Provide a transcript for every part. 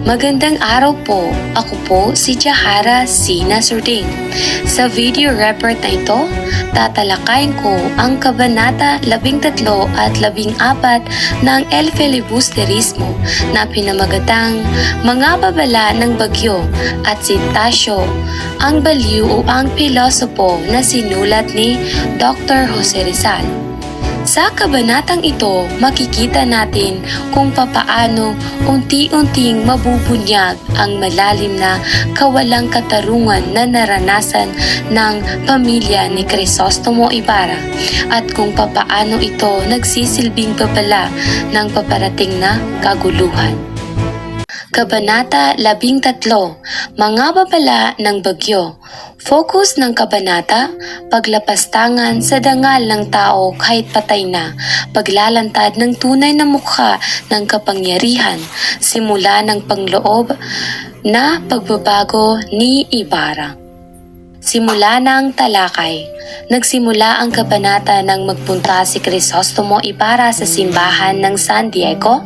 Magandang araw po. Ako po si Jahara Sina Surding. Sa video report na ito, tatalakayin ko ang kabanata 13 at 14 ng El Filibusterismo na pinamagatang Mga Babala ng Bagyo at si Tasio, ang baliw o ang pilosopo na sinulat ni Dr. Jose Rizal. Sa kabanatang ito, makikita natin kung papaano unti-unting mabubunyag ang malalim na kawalang katarungan na naranasan ng pamilya ni Crisostomo Ibarra at kung papaano ito nagsisilbing babala ng paparating na kaguluhan. Kabanata 13, Mga Babala ng Bagyo. Focus ng kabanata, paglapastangan sa dangal ng tao kahit patay na, paglalantad ng tunay na mukha ng kapangyarihan, simula ng pangloob na pagbabago ni Ibarra. Simula ng talakay. Nagsimula ang kabanata nang magpunta si Crisostomo Ibarra sa simbahan ng San Diego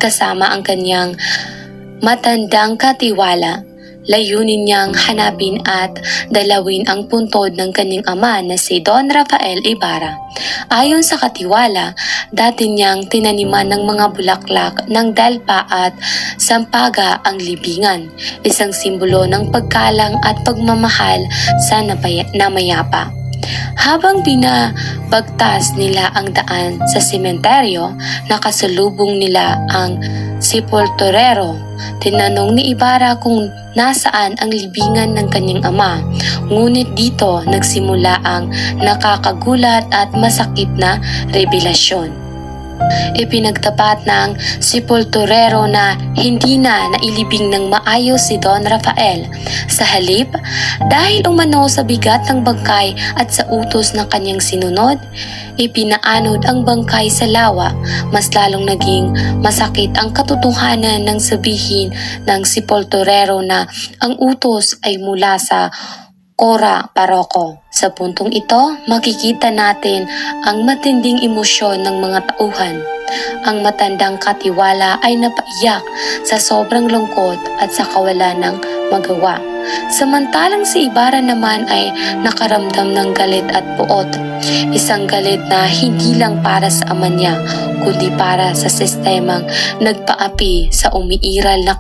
kasama ang kanyang matandang katiwala. Layunin niyang hanapin at dalawin ang puntod ng kanyang ama na si Don Rafael Ibarra. Ayon sa katiwala, dati niyang tinaniman ng mga bulaklak ng dalpa at sampaga ang libingan, isang simbolo ng pagkalang at pagmamahal sa namayapa. Habang binabagtas nila ang daan sa sementeryo, nakasalubong nila ang sepulturero. Tinanong ni Ibarra kung nasaan ang libingan ng kanyang ama, ngunit dito nagsimula ang nakakagulat at masakit na revelasyon. Ipinagtapat ng sepulturero na hindi na nailibing ng maayos si Don Rafael. Sa halip, dahil umano sa bigat ng bangkay at sa utos ng kanyang sinunod, ipinaanod ang bangkay sa lawa. Mas lalong naging masakit ang katotohanan ng sabihin ng sepulturero na ang utos ay mula sa Cora Parroco. Sa puntong ito, makikita natin ang matinding emosyon ng mga tauhan. Ang matandang katiwala ay napaiyak sa sobrang lungkot at sa kawalan ng magawa. Samantalang si Ibarra naman ay nakaramdam ng galit at puot. Isang galit na hindi lang para sa ama niya, kundi para sa sistemang nagpaapi sa umiiral na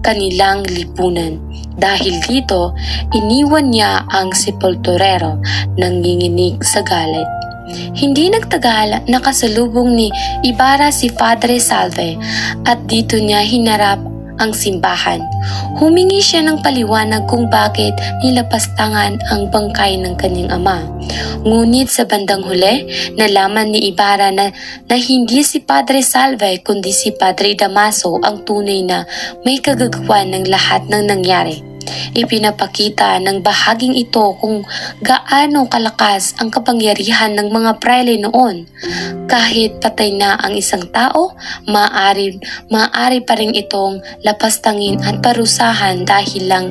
kanilang lipunan. Dahil dito, iniwan niya ang sepulturero nanginginig sa galit. Hindi nagtagal, nakasalubong ni Ibarra si Padre Salve at dito niya hinarap ang simbahan. Humingi siya ng paliwanag kung bakit nilapastangan ang bangkay ng kanyang ama. Ngunit sa bandang huli, nalaman ni Ibarra na hindi si Padre Salve kundi si Padre Damaso ang tunay na may kagagawan ng lahat ng nangyari. Ipinapakita ng bahaging ito kung gaano kalakas ang kapangyarihan ng mga prayle noon. Kahit patay na ang isang tao, maaari pa rin itong lapastangin at parusahan dahil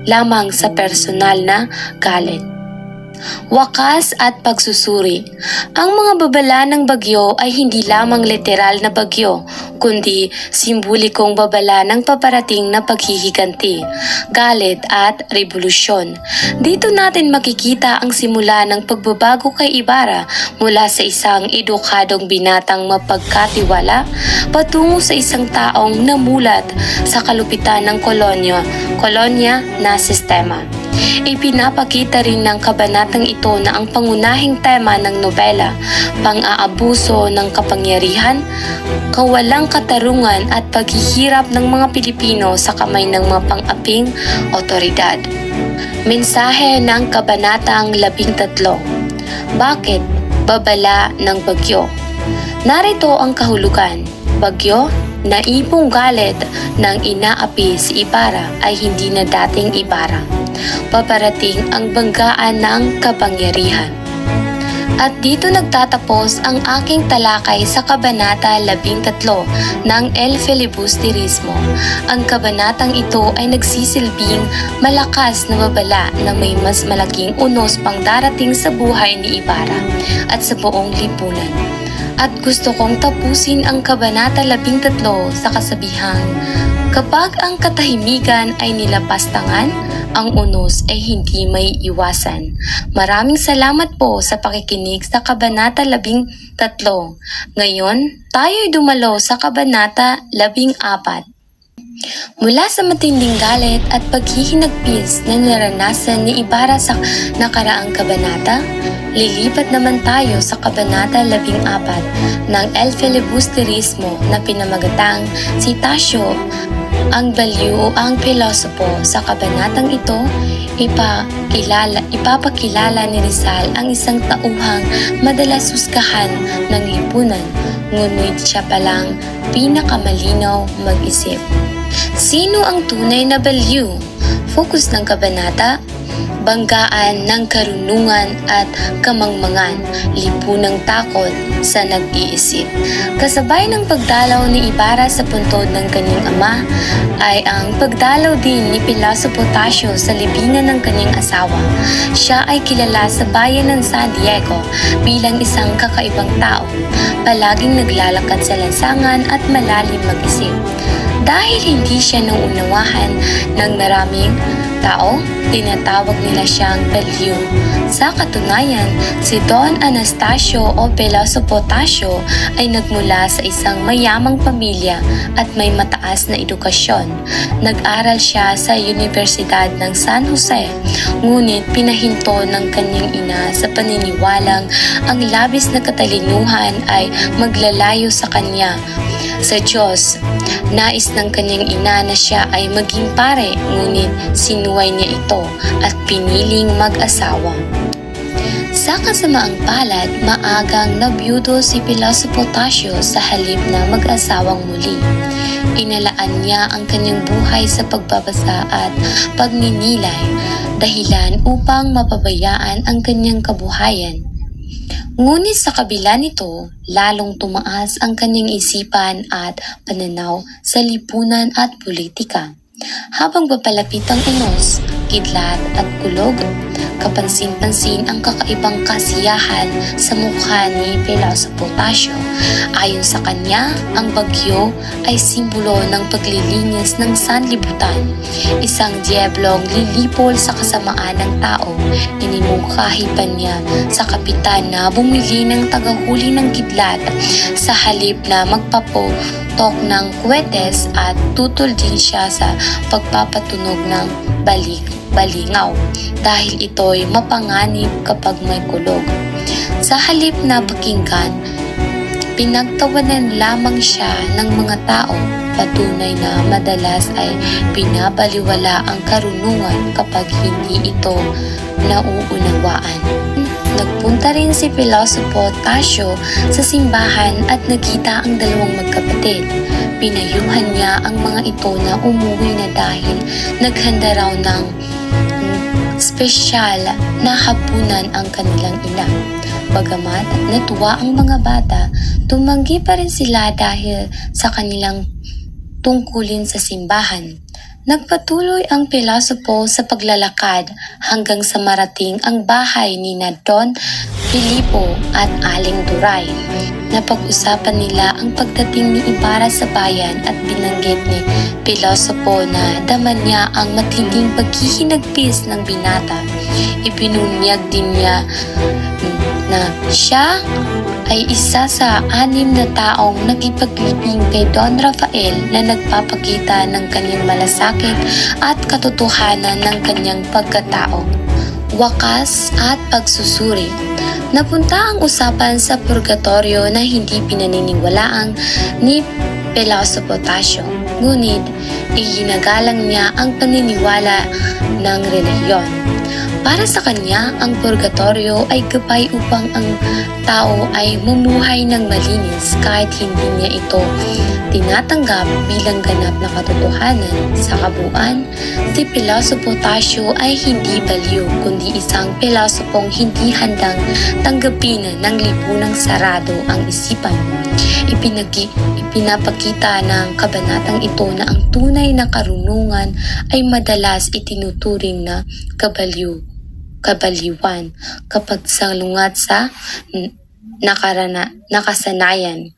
lamang sa personal na galit. Wakas at pagsusuri. Ang mga babala ng bagyo ay hindi lamang literal na bagyo, kundi simbolikong babala ng paparating na paghihiganti, galit at revolusyon. Dito natin makikita ang simula ng pagbabago kay Ibarra mula sa isang edukadong binatang mapagkatiwala patungo sa isang taong namulat sa kalupitan ng kolonya na sistema. Ipinapakita rin ng kabanatang ito na ang pangunahing tema ng nobela, pang-aabuso ng kapangyarihan, kawalang katarungan at paghihirap ng mga Pilipino sa kamay ng mga pang-aping otoridad. Mensahe ng kabanatang 13. Bakit babala ng bagyo? Narito ang kahulugan. Bagyo, naipong galit ng inaapi si Ibarra ay hindi na dating Ibarra. Paparating ang banggaan ng kapangyarihan. At dito nagtatapos ang aking talakay sa Kabanata 13 ng El Filibusterismo. Ang kabanatang ito ay nagsisilbing malakas na babala na may mas malaking unos pang darating sa buhay ni Ibarra at sa buong lipunan. At gusto kong tapusin ang Kabanata 13 sa kasabihang Kapag ang katahimikan ay nilapastangan, ang unos ay hindi may iwasan. Maraming salamat po sa pakikinig sa Kabanata 13. Ngayon, tayo'y dumalo sa Kabanata 14. Mula sa matinding galit at paghihinagpis na naranasan ni Ibarra sa nakaraang kabanata, lilipat naman tayo sa Kabanata 14 ng El Filibusterismo na pinamagatang si Tasio ang baliw o ang pilosopo. Sa kabanatang ito, ipapakilala ni Rizal ang isang tauhang madalas husgahan ng lipunan, ngunit siya palang pinakamalinaw mag-isip. Sino ang tunay na baliw? Focus ng kabanata, banggaan ng karunungan at kamangmangan, lipunang takot sa nag-iisip. Kasabay ng pagdalaw ni Ibarra sa puntod ng kanyang ama ay ang pagdalaw din ni Pilosopo Tasio sa libingan ng kanyang asawa. Siya ay kilala sa bayan ng San Diego bilang isang kakaibang tao, palaging naglalakad sa lansangan at malalim mag-isip. Dahil hindi siya nauunawahan ng maraming tao, tinatawag nila siyang baliw. Sa katunayan, si Don Anastasio o Pilosopo Tasio ay nagmula sa isang mayamang pamilya at may mataas na edukasyon. Nag-aral siya sa Universidad ng San Jose, ngunit pinahinto ng kanyang ina sa paniniwalang ang labis na katalinuhan ay maglalayo sa kanya sa Diyos. Nais ng kanyang ina na siya ay maging pare, ngunit sinuway niya ito at piniling mag-asawa. Sa kasamaang palad, maagang nabiyudo si Pilosopo Tasio sa halip na mag-asawang muli. Inalaan niya ang kanyang buhay sa pagbabasa at pagninilay, dahilan upang mapabayaan ang kanyang kabuhayan. Ngunit sa kabila nito, lalong tumaas ang kanyang isipan at pananaw sa lipunan at politika. Habang papalapit ang unos, kidlat at kulog, kapansin-pansin ang kakaibang kasiyahan sa mukha ni Pilosopo Tasio. Ayon sa kanya, ang bagyo ay simbolo ng paglilinis ng sanlibutan. Isang diablong lilipol sa kasamaan ng tao. Inimungkahi pa niya sa kapitan na bumili ng tagahuli ng kidlat sa halip na magpaputok ng kwetes, at tutol din siya sa pagpapatunog ng balingaw dahil ito'y mapanganib kapag may kulog. Sa halip na pakinggan, pinagtawanan lamang siya ng mga tao. Patunay na madalas ay binabaliwala ang karunungan kapag hindi ito nauunawaan. Nagpunta rin si Pilosopo Tasio sa simbahan at nakita ang dalawang magkapatid. Pinayuhan niya ang mga ito na umuwi na dahil naghanda raw ng espesyal na hapunan ang kanilang ina. Bagamat natuwa ang mga bata, tumanggi pa rin sila dahil sa kanilang tungkulin sa simbahan. Nagpatuloy ang pilosopo sa paglalakad hanggang sa marating ang bahay ni Don Filipo at Aling Duray. Napag-usapan nila ang pagdating ni Ibarra sa bayan at binanggit ni pilosopo na dama niya ang matinding paghihinagpis ng binata. Ibinunyag din niya na siya ay isa sa 6 na taong nagipaglibing kay Don Rafael na nagpapakita ng kanyang malasakit at katotohanan ng kanyang pagkatao, wakas at pagsusuri. Napunta ang usapan sa purgatorio na hindi pinaniniwalaang ni Pilosopo Tasio, ngunit iginagalang niya ang paniniwala ng relihiyon. Para sa kanya, ang purgatorio ay gabay upang ang tao ay mumuhay ng malinis kahit hindi niya ito tinatanggap bilang ganap na katotohanan. Sa kabuuan, si Pilosopo Tasio ay hindi baliw kundi isang pilosopong hindi handang tanggapin ng lipunang sarado ang isipan. Ipinapakita ng kabanatang ito na ang tunay na karunungan ay madalas itinuturing na kabaliwan kapag salungat sa nakasanayan.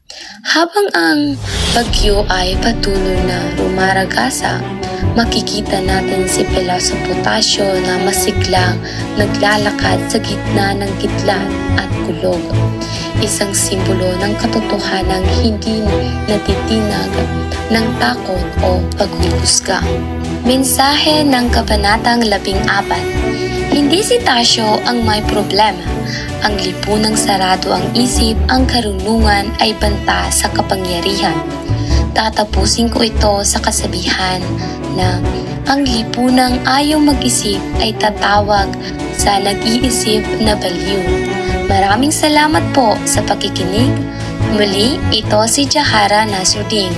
Habang ang bagyo ay patuloy na rumaragasa, makikita natin si Peloso Potasio na masiglang naglalakad sa gitna ng kidlat at kulog. Isang simbolo ng katotohanang hindi natitinag ng takot o paghuhusga. Mensahe ng Kabanatang 14. Hindi si Tasio ang may problema. Ang lipunang sarado ang isip, ang karunungan ay banta sa kapangyarihan. Tatapusin ko ito sa kasabihan na ang lipunang ayaw mag-isip ay tatawag sa nag-iisip na baliw. Maraming salamat po sa pakikinig. Muli, ito si Jahara Nasruddin.